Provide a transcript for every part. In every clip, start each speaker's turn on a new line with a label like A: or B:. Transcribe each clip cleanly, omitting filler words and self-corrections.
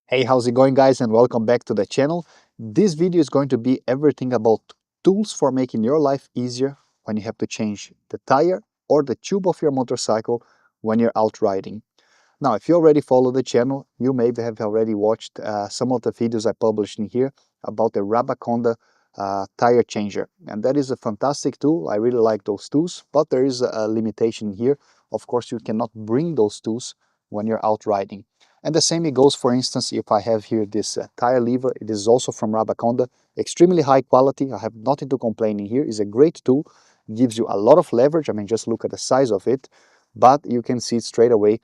A: Hey, how's it going, guys, and welcome back to the channel. This video is going to be everything about tools for making your life easier when you have to change the tire or the tube of your motorcycle when you're out riding. Now, if you already follow the channel, you maybe have already watched some of the videos I published in here about the Rabaconda tire changer. And that is a fantastic tool. I really like those tools, but there is a limitation here. Of course, you cannot bring those tools when you're out riding. And the same it goes, for instance, if I have here this tire lever. It is also from Rabaconda, extremely high quality. I have nothing to complain in here. It's a great tool, gives you a lot of leverage. I mean, just look at the size of it, but you can see straight away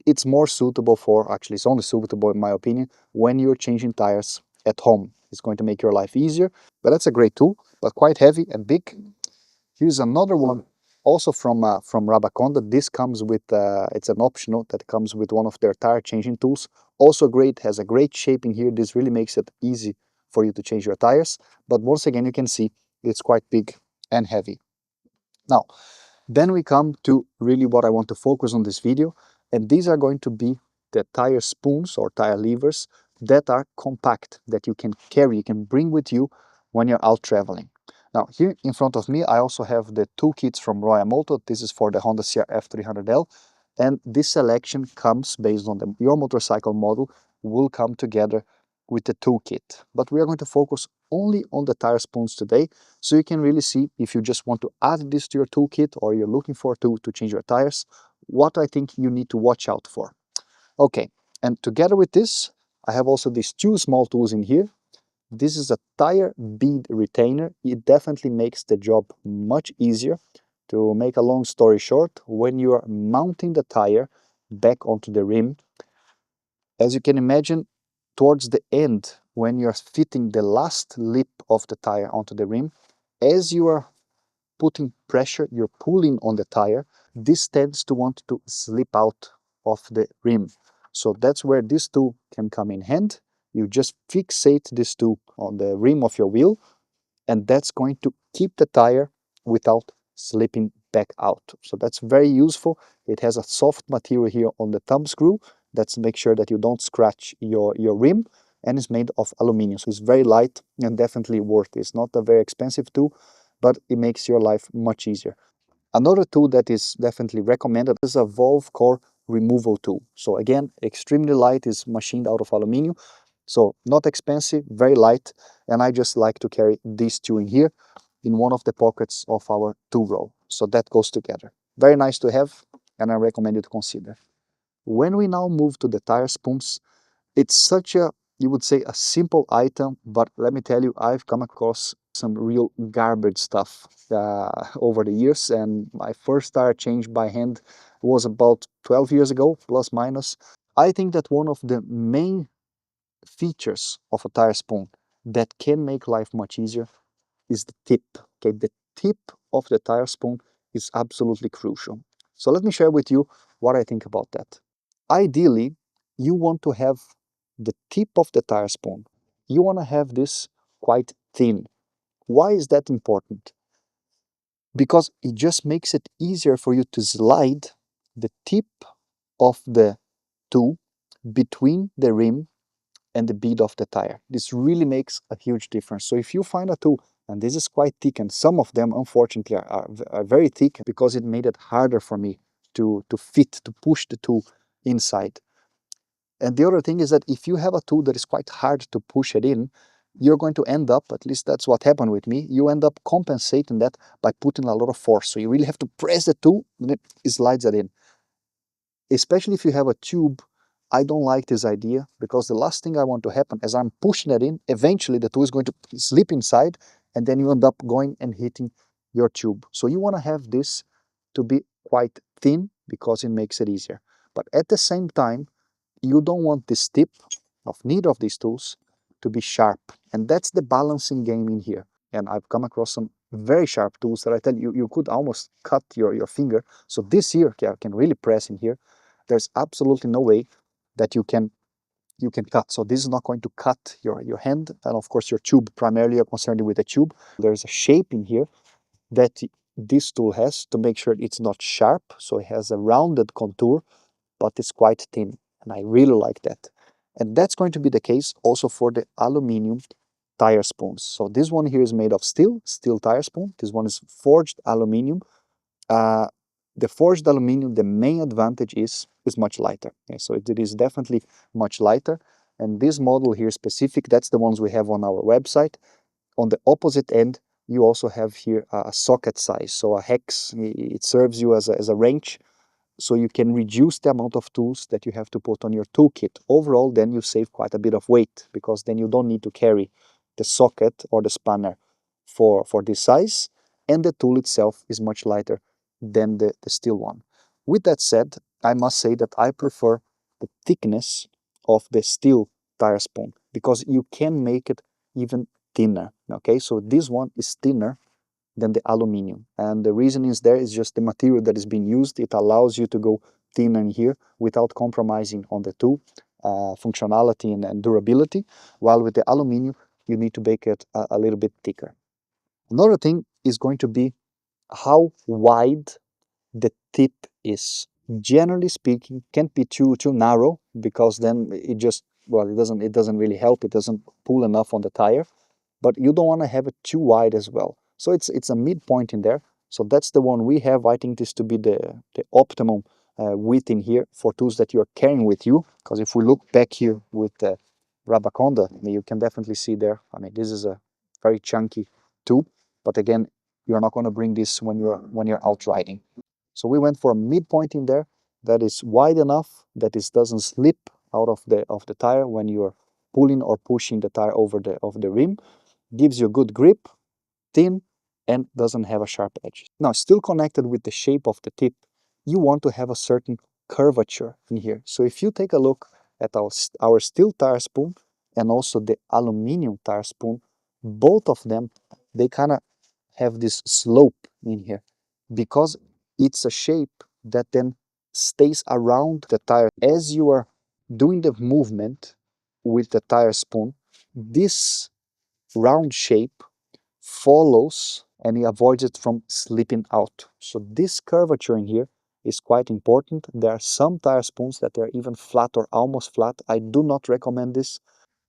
A: it's more suitable for, actually it's only suitable in my opinion, when you're changing tires at home. It's going to make your life easier, but that's a great tool, but quite heavy and big. Here's another one, also from Rabaconda. This comes with, it's an optional that comes with one of their tire changing tools. Also great, has a great shape in here. This really makes it easy for you to change your tires. But once again, you can see it's quite big and heavy. Now, then we come to really what I want to focus on this video, and these are going to be the tire spoons or tire levers that are compact, that you can carry, you can bring with you when you're out traveling. Now, here in front of me, I also have the toolkits from Royal Moto. This is for the Honda CRF 300L, and this selection comes based on your motorcycle model, will come together with the toolkit. But we are going to focus only on the tire spoons today, so you can really see if you just want to add this to your toolkit or you're looking for a tool to change your tires, what I think you need to watch out for. Okay, and together with this, I have also these two small tools in here. This is a tire bead retainer. It definitely makes the job much easier. To make a long story short, when you are mounting the tire back onto the rim, as you can imagine, towards the end, when you're fitting the last lip of the tire onto the rim, as you are putting pressure, you're pulling on the tire, this tends to want to slip out of the rim. So that's where this tool can come in hand. You just fixate this tool on the rim of your wheel, and that's going to keep the tire without slipping back out. So that's very useful. It has a soft material here on the thumb screw. That's make sure that you don't scratch your rim, and it's made of aluminum. So it's very light and definitely worth it. It's not a very expensive tool, but it makes your life much easier. Another tool that is definitely recommended is a valve core removal tool. So again, extremely light, is machined out of aluminum. So not expensive, very light, and I just like to carry these two in here in one of the pockets of our tool roll. So that goes together. Very nice to have, and I recommend you to consider. When we now move to the tire spoons, it's such a, you would say, a simple item, but let me tell you, I've come across some real garbage stuff over the years, and my first tire change by hand was about 12 years ago, plus minus. I think that one of the main features of a tire spoon that can make life much easier is the tip. Okay, the tip of the tire spoon is absolutely crucial. So let me share with you what I think about that. Ideally, you want to have the tip of the tire spoon. You want to have this quite thin. Why is that important? Because it just makes it easier for you to slide the tip of the tool between the rim and the bead of the tire. This really makes a huge difference. So if you find a tool, and this is quite thick, and some of them unfortunately are very thick, because it made it harder for me to fit, to push the tool inside. And the other thing is that if you have a tool that is quite hard to push it in, you're going to end up, at least that's what happened with me, you end up compensating that by putting a lot of force. So you really have to press the tool, and it slides it in. Especially if you have a tube, I don't like this idea, because the last thing I want to happen as I'm pushing it in, eventually the tool is going to slip inside, and then you end up going and hitting your tube. So you want to have this to be quite thin, because it makes it easier. But at the same time, you don't want this tip of neither of these tools to be sharp. And that's the balancing game in here. And I've come across some very sharp tools that I tell you, you could almost cut your finger. So this here can really press in here. There's absolutely no way that you can cut. So this is not going to cut your hand, and of course your tube. Primarily you're concerned with the tube. There's a shape in here that this tool has to make sure it's not sharp. So it has a rounded contour, but it's quite thin. And I really like that. And that's going to be the case also for the aluminum tire spoons. So this one here is made of steel tire spoon. This one is forged aluminum. Uh, the forged aluminum, the main advantage is much lighter. Okay, so it is definitely much lighter. And this model here specific, that's the ones we have on our website. On the opposite end, you also have here a socket size. So a hex, it serves you as a wrench, so you can reduce the amount of tools that you have to put on your toolkit. Overall, then you save quite a bit of weight, because then you don't need to carry the socket or the spanner for this size, and the tool itself is much lighter than the steel one. With that said, I must say that I prefer the thickness of the steel tire spoon, because you can make it even thinner. Okay, so this one is thinner than the aluminum. And the reason is there is just the material that is being used. It allows you to go thinner in here without compromising on the tool functionality and durability, while with the aluminum, you need to make it a little bit thicker. Another thing is going to be how wide the tip is. Generally speaking, can't be too narrow, because then it just, well, it doesn't really help. It doesn't pull enough on the tire, but you don't want to have it too wide as well. So it's a midpoint in there. So that's the one we have. I think this to be the optimum width in here for tools that you're carrying with you. Because if we look back here with the Rabaconda, I mean, you can definitely see there. I mean, this is a very chunky tool, but again, you're not going to bring this when you're out riding. So we went for a midpoint in there that is wide enough that it doesn't slip out of the tire when you're pulling or pushing the tire over the rim, gives you a good grip, thin, and doesn't have a sharp edge. Now, still connected with the shape of the tip, you want to have a certain curvature in here. So if you take a look at our steel tire spoon and also the aluminum tire spoon, both of them, they kind of have this slope in here, because it's a shape that then stays around the tire. As you are doing the movement with the tire spoon, this round shape follows and it avoids it from slipping out. So this curvature in here is quite important. There are some tire spoons that are even flat or almost flat. I do not recommend this.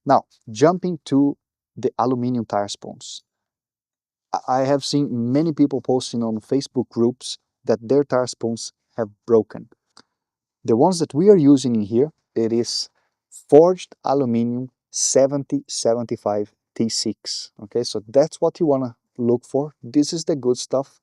A: Now, jumping to the aluminum tire spoons. I have seen many people posting on Facebook groups that their tire spoons have broken. The ones that we are using in here, it is forged aluminum 7075 T6. Okay, so that's what you want to look for. This is the good stuff.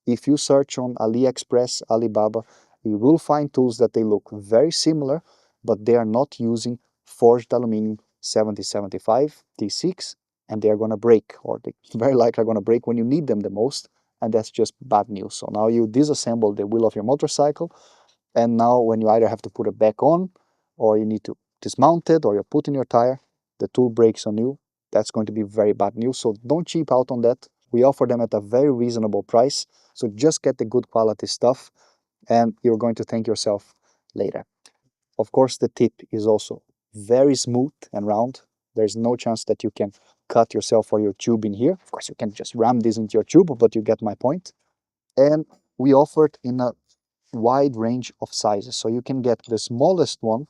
A: If you search on AliExpress, Alibaba, you will find tools that they look very similar, but they are not using forged aluminum 7075 T6, and they are going to break, or they very likely are going to break when you need them the most, and that's just bad news. So now you disassemble the wheel of your motorcycle, and now when you either have to put it back on, or you need to dismount it, or you put in your tire, the tool breaks on you. That's going to be very bad news. So don't cheap out on that. We offer them at a very reasonable price. So just get the good quality stuff, and you're going to thank yourself later. Of course, the tip is also very smooth and round. There's no chance that you can cut yourself or your tube in here. Of course, you can just ram this into your tube, but you get my point. And we offer it in a wide range of sizes. So you can get the smallest one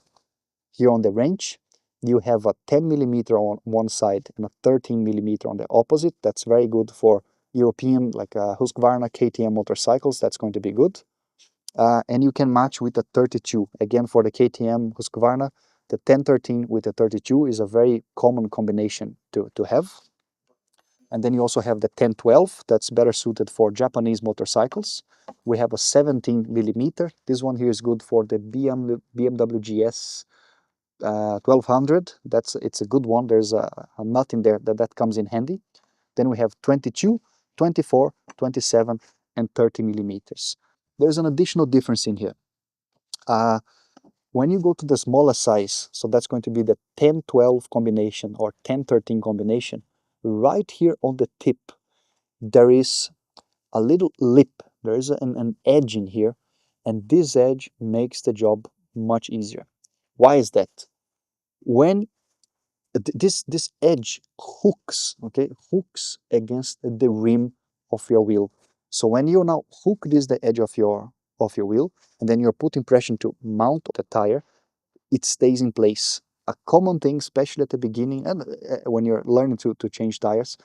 A: here on the wrench. You have a 10 millimeter on one side and a 13 millimeter on the opposite. That's very good for European, like Husqvarna KTM motorcycles. That's going to be good. And you can match with the 32. Again, for the KTM Husqvarna, the 1013 with the 32 is a very common combination to have. And then you also have the 1012, that's better suited for Japanese motorcycles. We have a 17 millimeter. This one here is good for the BMW GS 1200. It's a good one. There's a nut in there that comes in handy. Then we have 22, 24, 27, and 30 millimeters. There's an additional difference in here. When you go to the smaller size, so that's going to be the 1012 combination or 1013 combination, right here on the tip, there is a little lip. There is an edge in here, and this edge makes the job much easier. Why is that? When this edge hooks, okay, hooks against the rim of your wheel. So when you now hook the edge of your wheel, and then you're putting pressure to mount the tire, it stays in place. a common thing, especially at the beginning and when you're learning to change tires,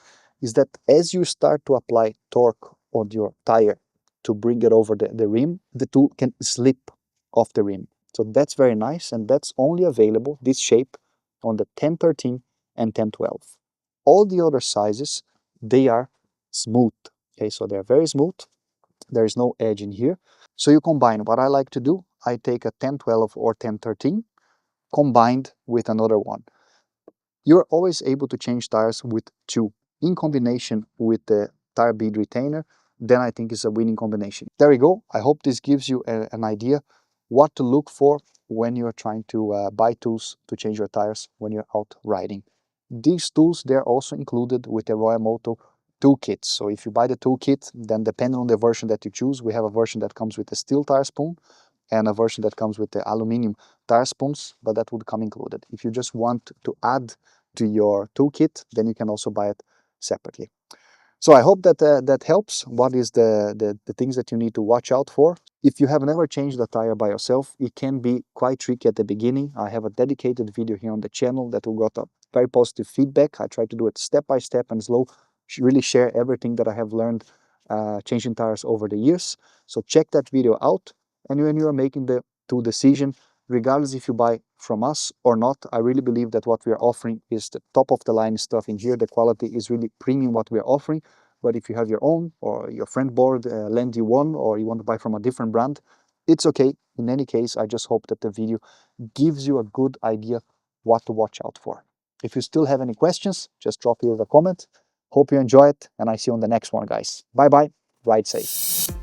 A: is that as you start to apply torque on your tire to bring it over the rim, the tool can slip off the rim. So that's very nice, and that's only available, this shape, on the 1013 and 1012. All the other sizes, they are smooth. Okay, so they're very smooth. There is no edge in here. So you combine, what I like to do, I take a 1012 or 1013 combined with another one. You're always able to change tires with two. In combination with the tire bead retainer, then I think it's a winning combination. There we go. I hope this gives you an idea what to look for when you're trying to buy tools to change your tires when you're out riding. These tools, they're also included with the Royal Moto toolkit. So if you buy the toolkit, then depending on the version that you choose, we have a version that comes with a steel tire spoon and a version that comes with the aluminum tire spoons, but that would come included. If you just want to add to your toolkit, then you can also buy it separately. So I hope that that helps. What is the things that you need to watch out for? If you have never changed a tire by yourself, it can be quite tricky at the beginning. I have a dedicated video here on the channel that will got a very positive feedback. I try to do it step by step and slow, really share everything that I have learned changing tires over the years. So check that video out. And when you are making the tool decision, regardless if you buy from us or not, I really believe that what we are offering is the top of the line stuff in here. The quality is really premium what we are offering. But if you have your own or your friend board lend you one, or you want to buy from a different brand, it's okay. In any case, I just hope that the video gives you a good idea what to watch out for. If you still have any questions, just drop here a comment. Hope you enjoy it, and I see you on the next one, guys. Bye bye. Ride safe.